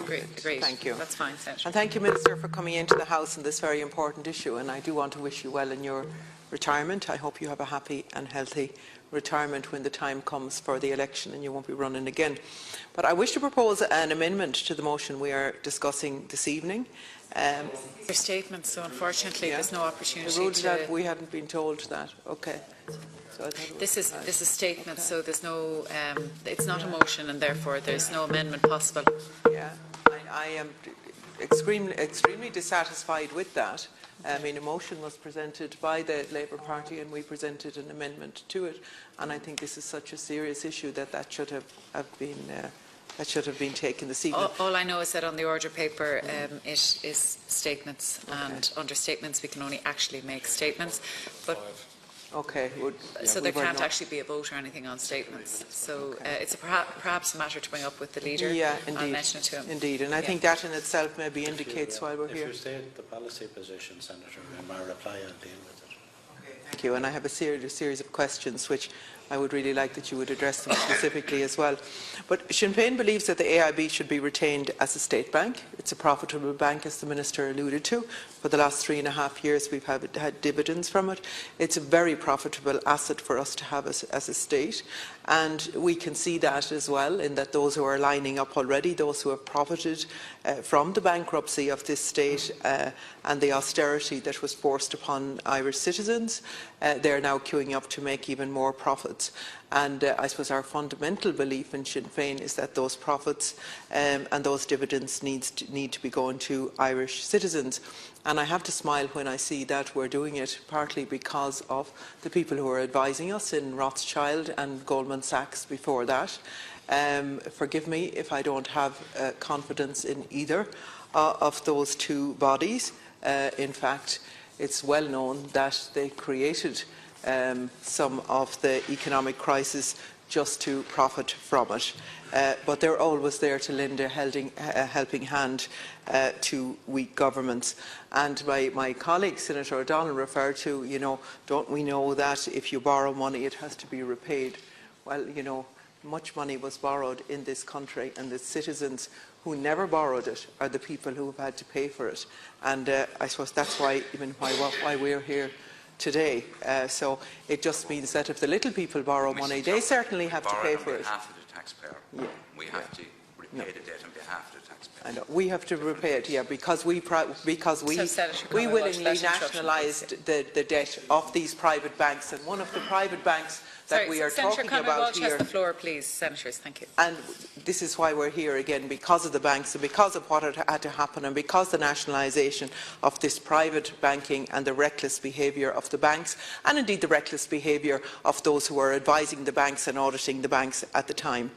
Agreed. Thank you. That's fine, Senator. And thank you, Minister, for coming into the House on this very important issue. And I do want to wish you well in your retirement. I hope you have a happy and healthy retirement when the time comes for the election and you won't be running again. But I wish to propose an amendment to the motion we are discussing this evening. Their statements, so unfortunately there's no opportunity the rule to... that we hadn't been told that. Okay. So this is statement, okay. So there's no, it's not a motion, and therefore there's no amendment possible. Yeah, I am extremely dissatisfied with that. I mean, a motion was presented by the Labour Party and we presented an amendment to it, and I think this is such a serious issue that should have been taken this evening. All I know is that on the order paper it is statements, okay. And under statements we can only actually make statements. But okay. So there can't actually be a vote or anything on statements. So okay. It's perhaps a matter to bring up with the leader. Yeah, indeed. I'll mention it to him. Indeed, and I think that in itself maybe indicates why we're here. If you state the policy position, Senator, in my reply, I'll deal with it. Okay, thank you. And I have a series of questions which I would really like that you would address them specifically as well. But Sinn Féin believes that the AIB should be retained as a state bank. It's a profitable bank, as the Minister alluded to. For the last 3.5 years we've had dividends from it. It's a very profitable asset for us to have as a state. And we can see that as well in that those who are lining up already, those who have profited from the bankruptcy of this state and the austerity that was forced upon Irish citizens, they're now queuing up to make even more profits. And I suppose our fundamental belief in Sinn Féin is that those profits and those dividends need to be going to Irish citizens. And I have to smile when I see that we're doing it, partly because of the people who are advising us in Rothschild and Goldman Sachs before that. Forgive me if I don't have confidence in either of those two bodies. In fact, it's well known that they created some of the economic crisis just to profit from it. But they're always there to lend a helping hand to weak governments. And my colleague, Senator O'Donnell, referred to, don't we know that if you borrow money, it has to be repaid? Well, much money was borrowed in this country, and the citizens who never borrowed it are the people who have had to pay for it. And I suppose that's why we're here today. So it just means that if the little people borrow money, they certainly have to pay for it. On behalf of the taxpayer, we have to repay the debt on behalf of the taxpayer. I know. We have to repay it, yeah, because we willingly nationalised the debt of these private banks, and one of the private banks that we are talking about here. Has the floor, please, Senators. Thank you. And this is why we're here again, because of the banks and because of what had to happen, and because the nationalisation of this private banking and the reckless behaviour of the banks, and indeed the reckless behaviour of those who were advising the banks and auditing the banks at the time.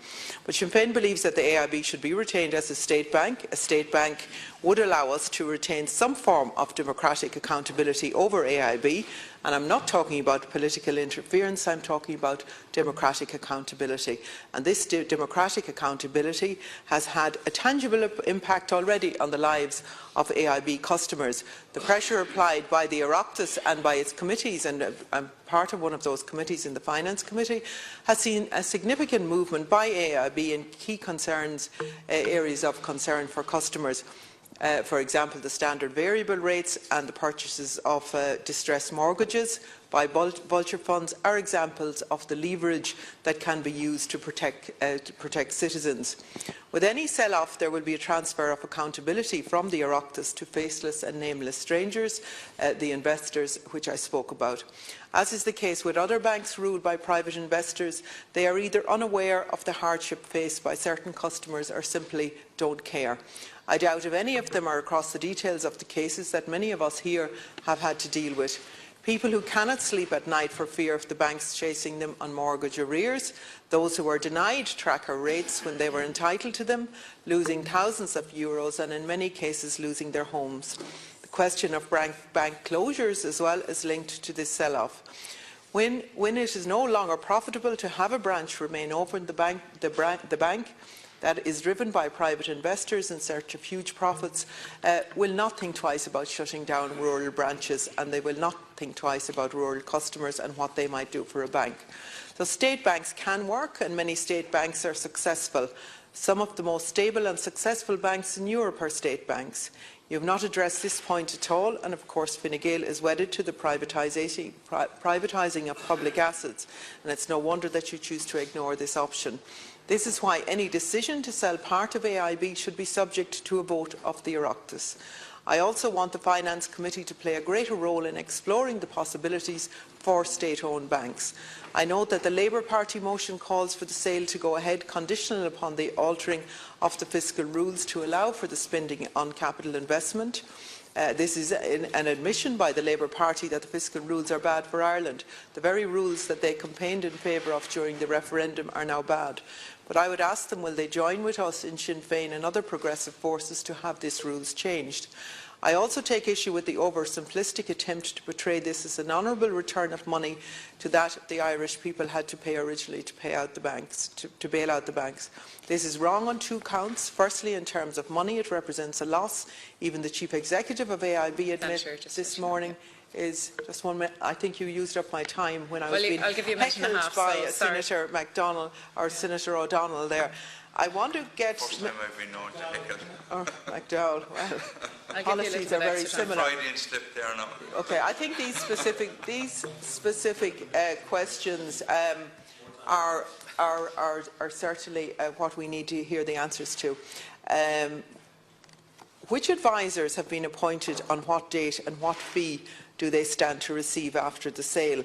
But Sinn Féin believes that the AIB should be retained as a state bank. A state bank would allow us to retain some form of democratic accountability over AIB. And I'm not talking about political interference, I'm talking about democratic accountability. And this democratic accountability has had a tangible impact already on the lives of AIB customers. The pressure applied by the Oireachtas and by its committees, and I'm part of one of those committees in the Finance Committee, has seen a significant movement by AIB in key areas of concern for customers. For example, the standard variable rates and the purchases of distressed mortgages by vulture funds are examples of the leverage that can be used to protect citizens. With any sell-off, there will be a transfer of accountability from the Oireachtas to faceless and nameless strangers, the investors which I spoke about. As is the case with other banks ruled by private investors, they are either unaware of the hardship faced by certain customers or simply don't care. I doubt if any of them are across the details of the cases that many of us here have had to deal with. People who cannot sleep at night for fear of the banks chasing them on mortgage arrears, those who were denied tracker rates when they were entitled to them, losing thousands of euros and in many cases losing their homes. The question of bank closures as well is linked to this sell-off. When it is no longer profitable to have a branch remain open, the bank that is driven by private investors in search of huge profits will not think twice about shutting down rural branches, and they will not think twice about rural customers and what they might do for a bank. So state banks can work, and many state banks are successful. Some of the most stable and successful banks in Europe are state banks. You have not addressed this point at all, and of course Fine Gael is wedded to the privatising of public assets, and it's no wonder that you choose to ignore this option. This is why any decision to sell part of AIB should be subject to a vote of the Oireachtas. I also want the Finance Committee to play a greater role in exploring the possibilities for state-owned banks. I note that the Labour Party motion calls for the sale to go ahead conditional upon the altering of the fiscal rules to allow for the spending on capital investment. This is an admission by the Labour Party that the fiscal rules are bad for Ireland. The very rules that they campaigned in favour of during the referendum are now bad. But I would ask them, will they join with us in Sinn Féin and other progressive forces to have these rules changed? I also take issue with the oversimplistic attempt to portray this as an honourable return of money to that the Irish people had to pay originally to pay out the banks, to bail out the banks. This is wrong on two counts. Firstly, in terms of money, it represents a loss. Even the Chief Executive of AIB admitted this morning is just 1 minute. I think you used up my time when I was being heckled by Senator MacDonald or Senator O'Donnell there. I want to get... First time I've been known to heckle. Oh, MacDowell, well, policies are very similar. Freudian slip there now. Okay, I think these specific questions are certainly what we need to hear the answers to. Which advisers have been appointed, on what date and what fee do they stand to receive after the sale?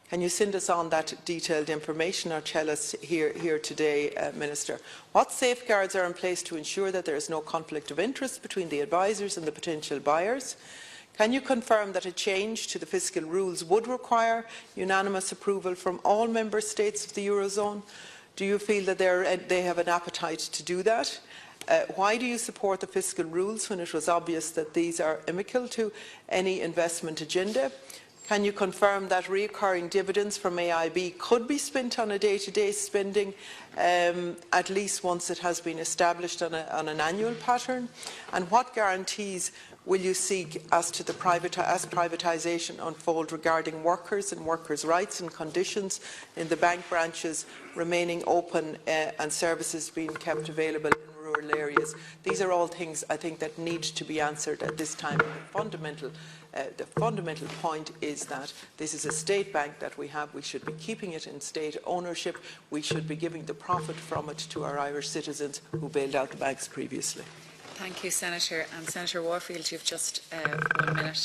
Can you send us on that detailed information or tell us here today, Minister? What safeguards are in place to ensure that there is no conflict of interest between the advisers and the potential buyers? Can you confirm that a change to the fiscal rules would require unanimous approval from all member states of the Eurozone? Do you feel that they have an appetite to do that? Why do you support the fiscal rules when it was obvious that these are inimical to any investment agenda? Can you confirm that recurring dividends from AIB could be spent on a day-to-day spending, at least once it has been established on an annual pattern? And what guarantees will you seek as to the privatisation unfold regarding workers and workers' rights and conditions in the bank branches remaining open and services being kept available in rural areas? These are all things I think that need to be answered at this time. The fundamental point is that this is a state bank that we have. We should be keeping it in state ownership. We should be giving the profit from it to our Irish citizens who bailed out the banks previously. Thank you, Senator. And Senator Warfield, you've just 1 minute.